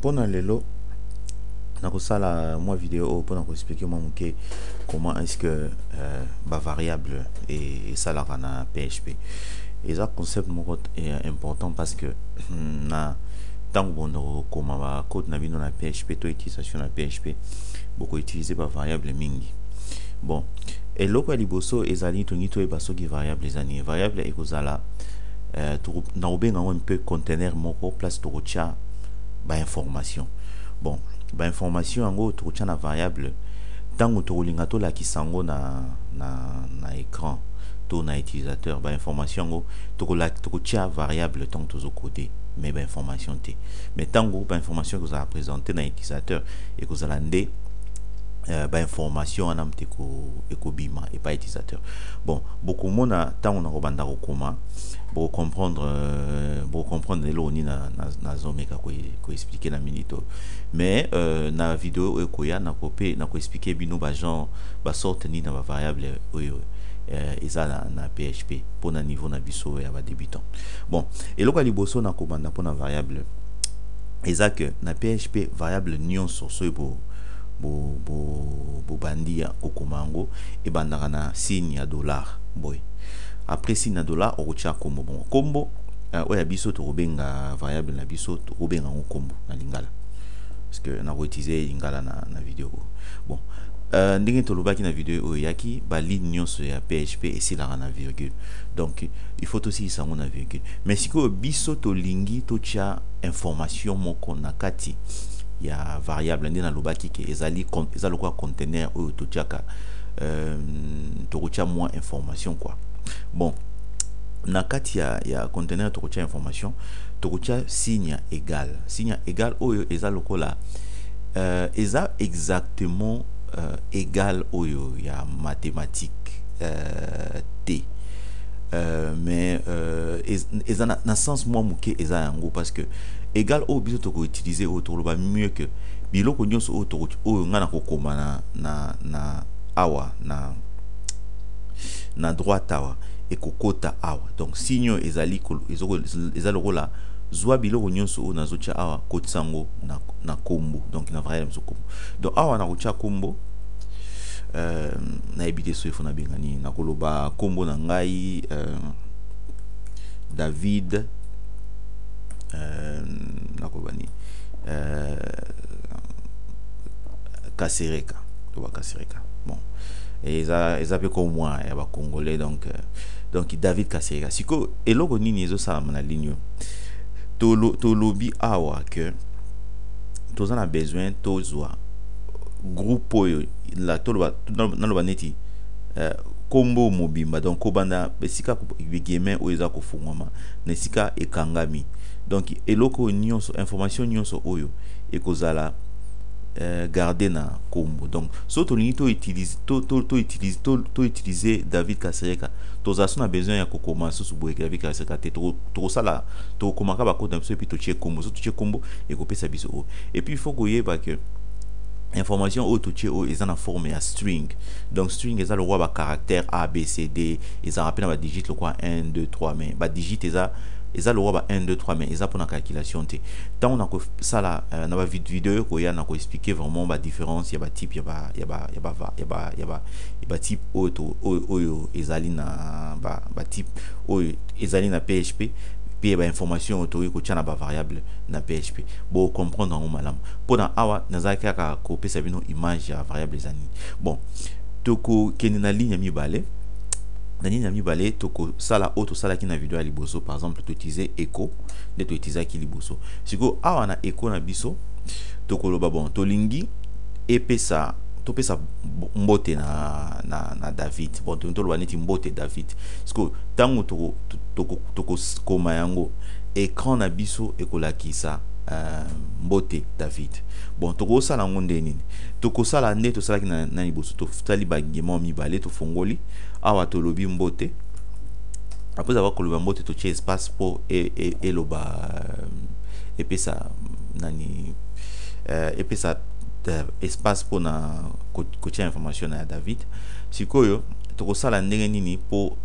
Pendant lelo nakosala moi vidéo pour expliquer moi comment est-ce que variable et ça la na PHP et ça concept est important parce que na tant que comment va code na bino na PHP to utilisation na PHP beaucoup utiliser par variable mingi bon et loko ya liboso ezali tongi to ebaso ki variable ezani variable ekozala na obenga un peu conteneur moko place to kotia ba information bon ba information yango to kotia na variable tango to kolinga to la kisango na écran to na utilisateur ba information yango to kotia variable tango to zo coder mais ba information te mais tango ba information que vous a présenté na utilisateur et que vous allez ba information en amte ko bima et pas utilisateur bon beaucoup mona tant on a robanda comment pour comprendre lo ni na zomeka ko expliquer na minute mais na vidéo ekoya na ko expliquer bino ba genre ba sorte ni na ba variable eza na PHP pour na niveau na biso ya ba débutant bon et loko liboso na ko banda pour na variable eza que na PHP variable nyonso so bo bandia okomango e bandaka na signe ya dollar boy après signe ya dollar okotia kombo bon kombo oya biso to benga variable na biso to benga kombo na lingala parce que na utiliser lingala na vidéo bon ndenge to lobaki na vidéo oyaki ba ligne nyonso ya PHP et si la na virgule donc il faut aussi sango na virgule mais siko biso to lingi to tia information moko na kati ya variable ndena lobaki ke ezali quoi conteneur ou to tiaka to kotia moins information quoi bon na kati ya conteneur to kotia information to kotia signe égal oyo eza lokola eza exactement égal oyo ya mathématique t mais eza na sens moi muke eza yango parce que égal au biso to ko utiliser autour ba mieux que biloko nyonso autour o ngana ko koma na awa na droite awa et kokota awa donc signe ezali lokola zwa biloko nyonso o nazotia awa kotsango na kombo donc na variable so kombo donc awa na kotia kombo na ebité so ifona bengani na koloba kombo na ngai David nakobani Kasereka to ba Kasereka bon et ça peut comme moi ya ba congolais donc David Kasereka siko eloko nini ezo sala na ligne to lobby awa que tous en a besoin tozwa groupe oyo la toloba na loba neti kombo mobimba donc kobanda besika bigeme oyo ko fungoma nesika ekangami donc eloko nyonso information nyonso oyo ekozala garder na kombo donc so to lingi to utiliser David Kasereka tozaso na besoin ya kokoma so boye David Kasereka te to sala to komaka ba code so puis to tie kombo so to tie kombo et kopesa biso o et puis il faut koyeba que information au touché au est en forme à string donc string est le roi ba caractère a b c d ils en rappellent ba digit le quoi 1 2 3 mais ba digit est le roi ba 1 2 3 mais ils pour la calculation t tant on a ça là na ba vidéo ko ya na ko expliquer vraiment ba différence ya ba type ya ba type oyo ezali na ba type oyo ezali na PHP puis ba information autori ko tia na ba variable na PHP bo comprendre en malam pendant awa nazaka ka ko pesa bino image ya variable zani bon toko kenina ligne mibale na ligne mibale toko sala auto sala ki na vidéo ya liboso par exemple to utiliser echo de to utiliser ki liboso siko awa na echo na biso toko loba bon to lingi epesa to pesa mbote na David bon to loba neti mbote David siko tango toko koma yango écran na biso ekolakisa mbote David bon toko sala ngonde nini toko sala nde to sala ki na liboso to tali bagement mibale to fongoli awa to lobi mbote après avoir koloba mbote to tie espace pour et loba epesa nani epesa espace pour na kotia information na David sikoyo toko sala ndenge nini pour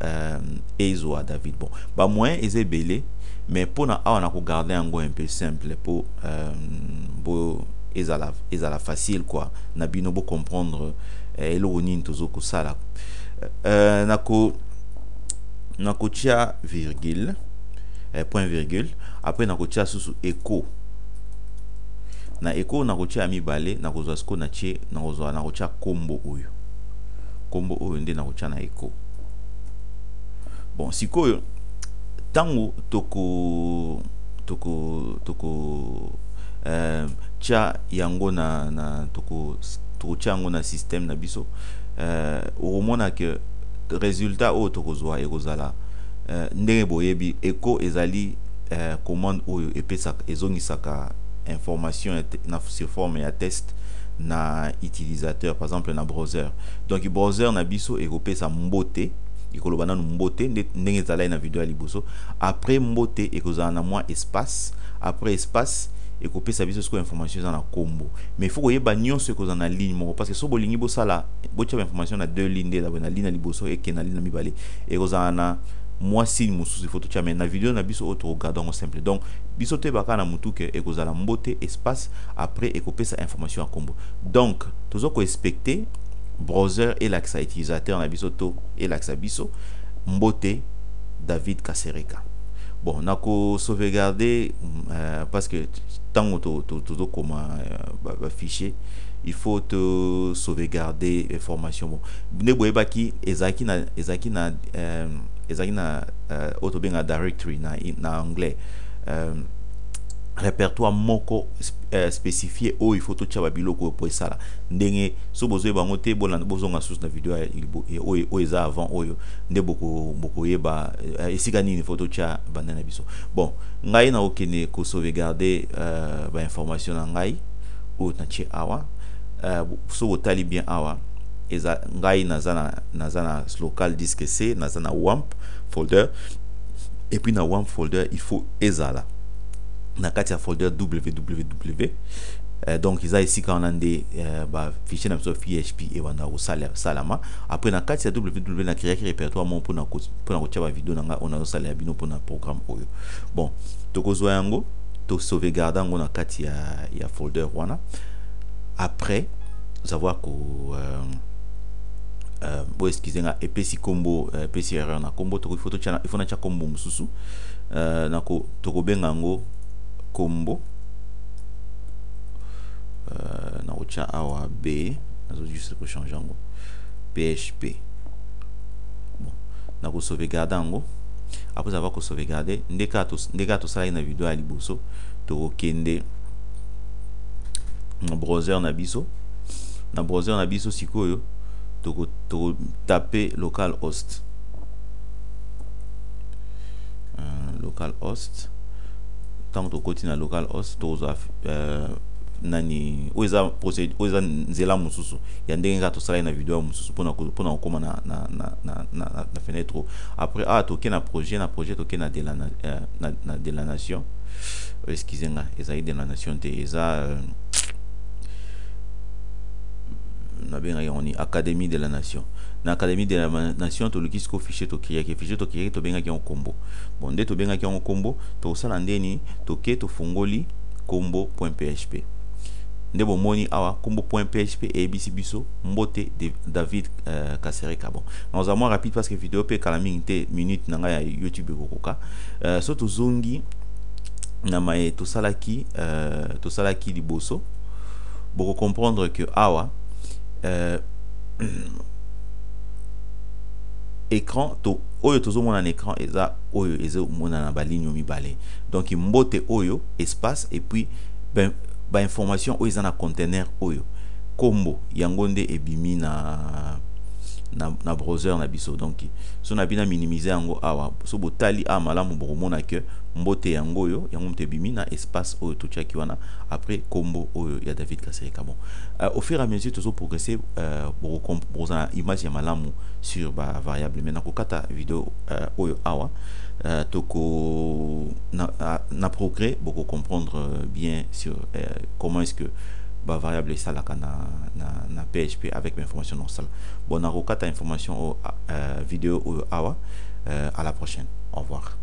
ezo a David bon ba moyen ezebele mais pour na awa na ko garder yango un peu simple pour bo ezala facile quoi na bino bo comprendre eloko nini tozo ko sala na ko tia virgule point virgule après na ko tia susu echo na echo na ko tia mibale na ko zwa na tie na ko tia kombo oyo nde na ko tia na echo. Bon sikoyo tango toko tia yango na toko tia yango na système na biso omona que résultat o toko zwa ekozala ndenge boyebi echo ezali commande oyo epesaka ezongisaka information sur forme ya test na utilisateur, par exemple na browser. Donc browser na biso ekopesa mbote ikoloba nanu mbote ndenge ezalai na video ya liboso. Après mbote ekozala na mwa espace, après espace ekopesa biso siko information eza na kombo, mais il faut koyeba nyonso ekozala na ligne moko, parce que so bolingi bosala botia information na deux lignes nde na ligne na liboso eke na ligne na mibale ekozala na moi signe mususu il faut tout mais na vidéo na biso auto regardons simple. Donc biso te baka na mutu ke ekozala mbote espace après ekopesa information à combo. Donc tozo ko expecter browser et l'accès utilisateur na biso to et l'accès biso mbote David Kasereka. Bon nako sauvegarder parce que tant to comme fichier il faut te sauvegarder information. Bon ne boyeba ki ezaki na autobenga directory na anglais répertoire moko spécifié o il faut to tcha biloko po sala ndenge so bozo bango te bolanda bozonga sous na vidéo o eza avant oyo nde boko yeba esika nini faut to tcha bandana biso. Bon ngai na okene ko sauvegarder ba information na ngai o na tche awa so botali bien awa eza ngai nazana local disk C nazana WAMP folder et puis na WAMP folder il faut ezala na kati ya folder www donc iza ici quand on a des fichier na biso PHP et wana salama après na kati ya www na créer répertoire mon pour na kotia ba vidéo na on a salé bino pour na programme oyo. Bon tokozwa yango to sauvegarder yango na kati ya folder wana. Après savoir que bo excusez nga epesi combo epesi erreur na combo to photo chana il faut na cha combo mususu na ko to ko benga ngo combo na ko cha awa b nazo juste ko changer ngo php. Bon na ko sauvegarder ngo après avoir ko sauvegarder ndeka to sala na video ya liboso to ko kende na browser na biso sikoyo to taper localhost tant to continue na localhost to nani oza procédure oza nzela mususu ya ndenge ka to sala na video mususu pona koma na fenêtre. Après to ke na projet to ke na de la nation excusez moi ezali de la nation te eza na benga yoni académie de la nation na académie de la nation to lukis ko fichier to kiya to benga ki on combo. Bon nde to benga ki on combo to sala ndeni to ke to fungoli combo.php nde bo moni awa combo.php et bisi biso mbote de David Kasereka. Bon nous allons rapide parce que vidéo pe kala minute minute na nga ya YouTube kokoka so to zongi na mae to salaki liboso boko comprendre que awa écran to oyo tozomona na écran eza oyo ezomona na baligno mibale. Donc mbote oyo espace et puis ba information oyo eza na conteneur oyo kombo yango nde ebimi na browser na biso. Donc so na bina minimiser yango awa so botali malamu bokomona que mbote yango mte bimi na espace oyo to tchaki wana après kombo oyo ya David Kasereka. Bon au fur et à mesure tozo progresser bozana image ya malamu sur ba variable mais na kokata vidéo oyo awa toko na progrès beaucoup comprendre bien sur comment est-ce que ba variable salaka na PHP avec l'information non sala. Bon na kokata information vidéo oyo awa à la prochaine, au revoir.